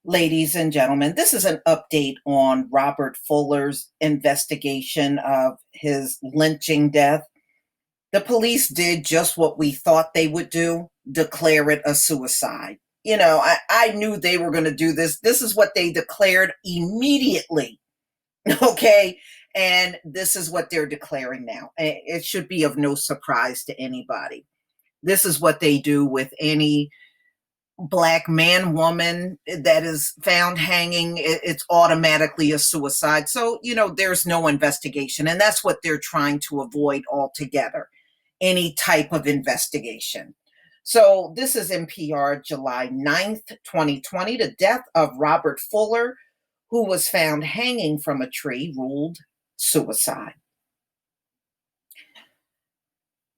Ladies and gentlemen, this is an update on Robert Fuller's investigation of his lynching death. The police did just what we thought they would do, declare it a suicide. I knew they were going to do this. This is what they declared immediately. Okay. And this is what they're declaring now. It should be of no surprise to anybody. This is what they do with any Black man, woman that is found hanging. It's automatically a suicide. So, there's no investigation. And that's what they're trying to avoid altogether, any type of investigation. So, this is NPR, July 9th, 2020. The death of Robert Fuller, who was found hanging from a tree, ruled suicide.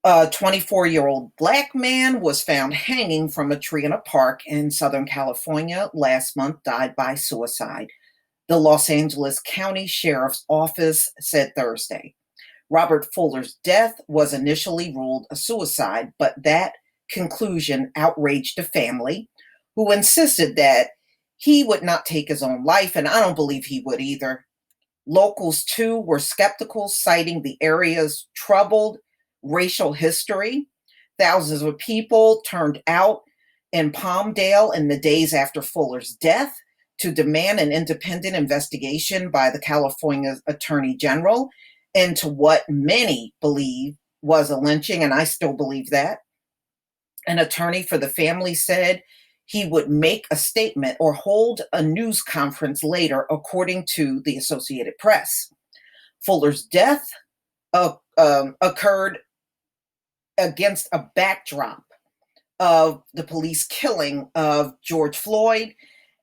A 24-year-old Black man was found hanging from a tree in a park in Southern California last month, died by suicide, the Los Angeles County Sheriff's Office said Thursday. Robert Fuller's death was initially ruled a suicide, but that conclusion outraged the family, who insisted that he would not take his own life, and I don't believe he would either. Locals, too, were skeptical, citing the area's troubled racial history. Thousands of people turned out in Palmdale in the days after Fuller's death to demand an independent investigation by the California Attorney General into what many believe was a lynching, and I still believe that. An attorney for the family said he would make a statement or hold a news conference later, according to the Associated Press. Fuller's death occurred against a backdrop of the police killing of George Floyd.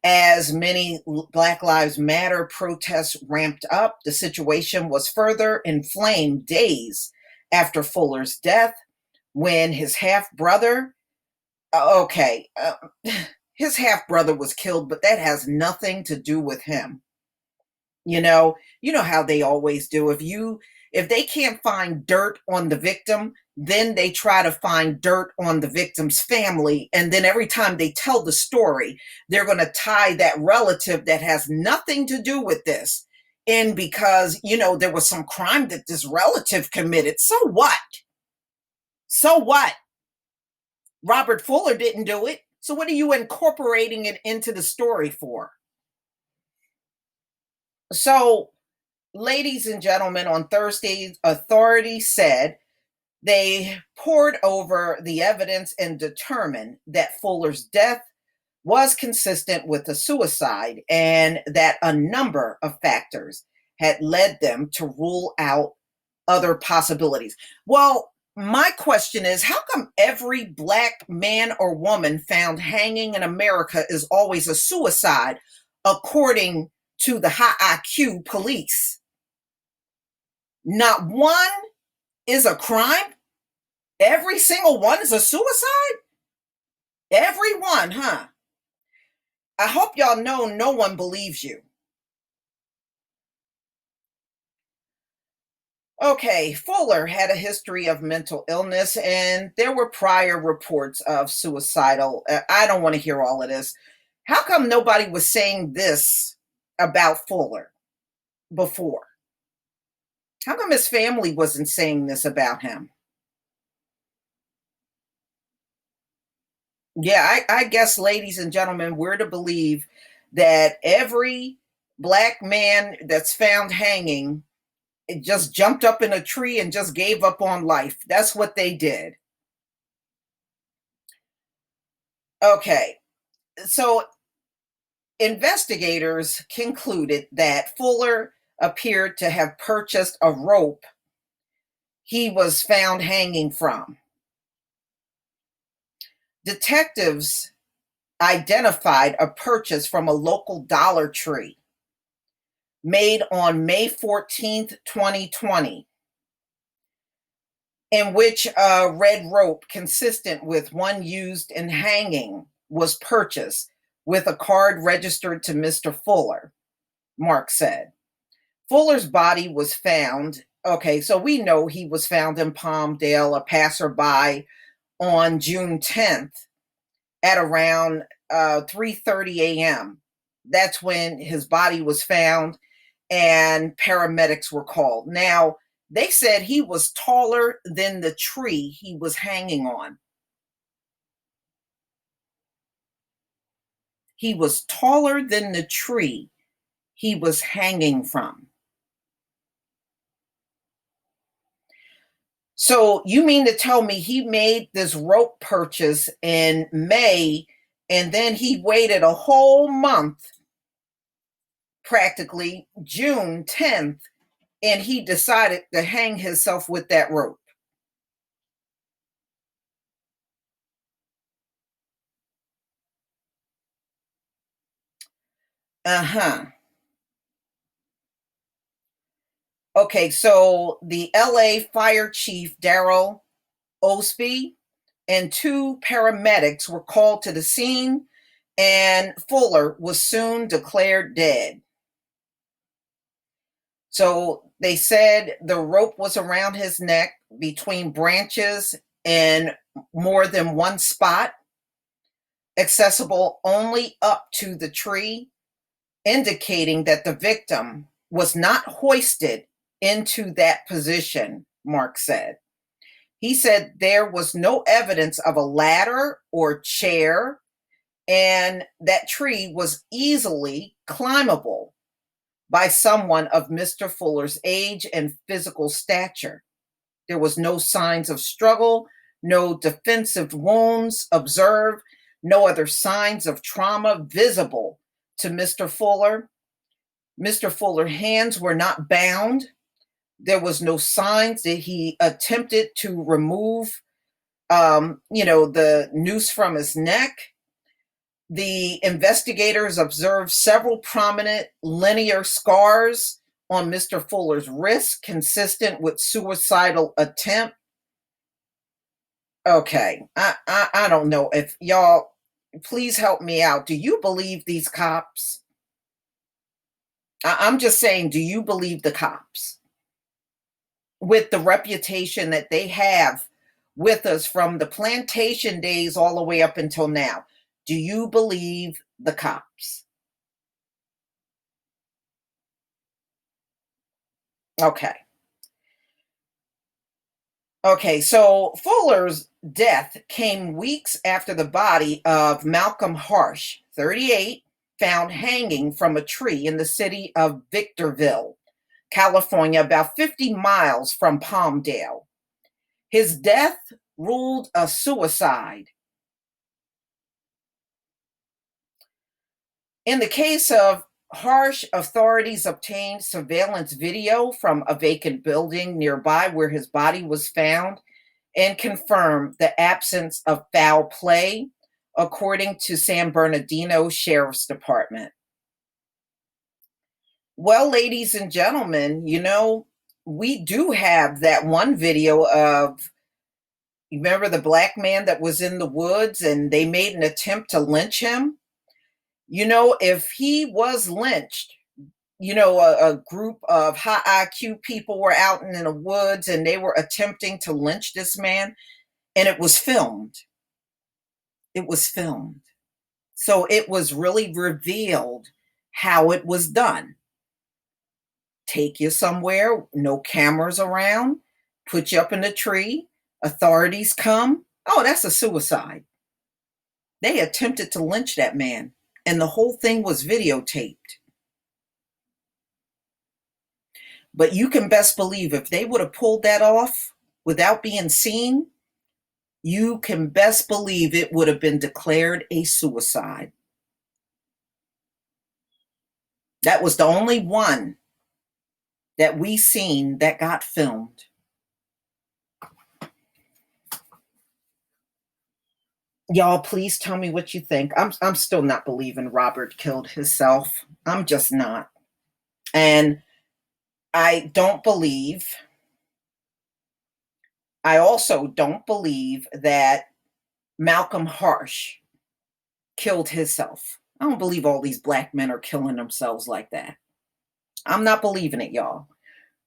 As many Black Lives Matter protests ramped up, the situation was further inflamed days after Fuller's death, when his half-brother, his half-brother was killed, but that has nothing to do with him. You know how they always do. If they can't find dirt on the victim, then they try to find dirt on the victim's family. And then every time they tell the story, they're going to tie that relative that has nothing to do with this in because, there was some crime that this relative committed. So what? So what? Robert Fuller didn't do it. So what are you incorporating it into the story for? So, ladies and gentlemen, on Thursday, authorities said they pored over the evidence and determined that Fuller's death was consistent with a suicide and that a number of factors had led them to rule out other possibilities. Well, my question is, how come every Black man or woman found hanging in America is always a suicide, according to the high IQ police? Not one is a crime? Every single one is a suicide? Every one, huh? I hope y'all know no one believes you. Okay, Fuller had a history of mental illness, and there were prior reports of suicidal. I don't want to hear all of this. How come nobody was saying this about Fuller before? How come his family wasn't saying this about him? Yeah, I guess, ladies and gentlemen, we're to believe that every Black man that's found hanging, it just jumped up in a tree and just gave up on life. That's what they did. Okay, so investigators concluded that Fuller appeared to have purchased a rope he was found hanging from. Detectives identified a purchase from a local Dollar Tree made on May 14th, 2020, in which a red rope consistent with one used in hanging was purchased with a card registered to Mr. Fuller, Mark said. Fuller's body was found. Okay, so we know he was found in Palmdale, a passerby, on June 10th at around 3:30 a.m. That's when his body was found and paramedics were called. Now, they said he was taller than the tree he was hanging on. He was taller than the tree he was hanging from. So you mean to tell me he made this rope purchase in May and then he waited a whole month, practically June 10th, and he decided to hang himself with that rope? Uh-huh. Okay, so the LA fire chief, Daryl Osby, and two paramedics were called to the scene, and Fuller was soon declared dead. So they said the rope was around his neck between branches in more than one spot, accessible only up to the tree, indicating that the victim was not hoisted into that position, Mark said. He said there was no evidence of a ladder or chair, and that tree was easily climbable by someone of Mr. Fuller's age and physical stature. There was no signs of struggle, no defensive wounds observed, no other signs of trauma visible to Mr. Fuller. Mr. Fuller's hands were not bound. There was no signs that he attempted to remove, the noose from his neck. The investigators observed several prominent linear scars on Mr. Fuller's wrist, consistent with suicidal attempt. Okay, I don't know if y'all, please help me out. Do you believe these cops? I'm just saying, do you believe the cops with the reputation that they have with us from the plantation days all the way up until now? Do you believe the cops? Okay. Okay, so Fuller's death came weeks after the body of Malcolm Harsh, 38, found hanging from a tree in the city of Victorville, California, about 50 miles from Palmdale. His death ruled a suicide. In the case of Harsh, authorities obtained surveillance video from a vacant building nearby where his body was found and confirmed the absence of foul play, according to San Bernardino Sheriff's Department. Well, ladies and gentlemen, we do have that one video of, you remember the black man that was in the woods and they made an attempt to lynch him? If he was lynched, a group of high IQ people were out in the woods and they were attempting to lynch this man, and it was filmed. It was filmed. So it was really revealed how it was done. Take you somewhere, no cameras around, put you up in a tree, authorities come. Oh, that's a suicide. They attempted to lynch that man, and the whole thing was videotaped. But you can best believe if they would have pulled that off without being seen, you can best believe it would have been declared a suicide. That was the only one that we seen that got filmed. Y'all, please tell me what you think. I'm still not believing Robert killed himself. I'm just not. And I also don't believe that Malcolm Harsh killed himself. I don't believe all these black men are killing themselves like that. I'm not believing it, y'all.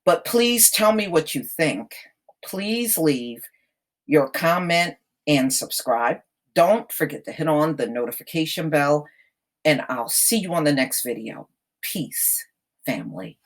But please tell me what you think. Please leave your comment and subscribe. Don't forget to hit on the notification bell and I'll see you on the next video. Peace, family.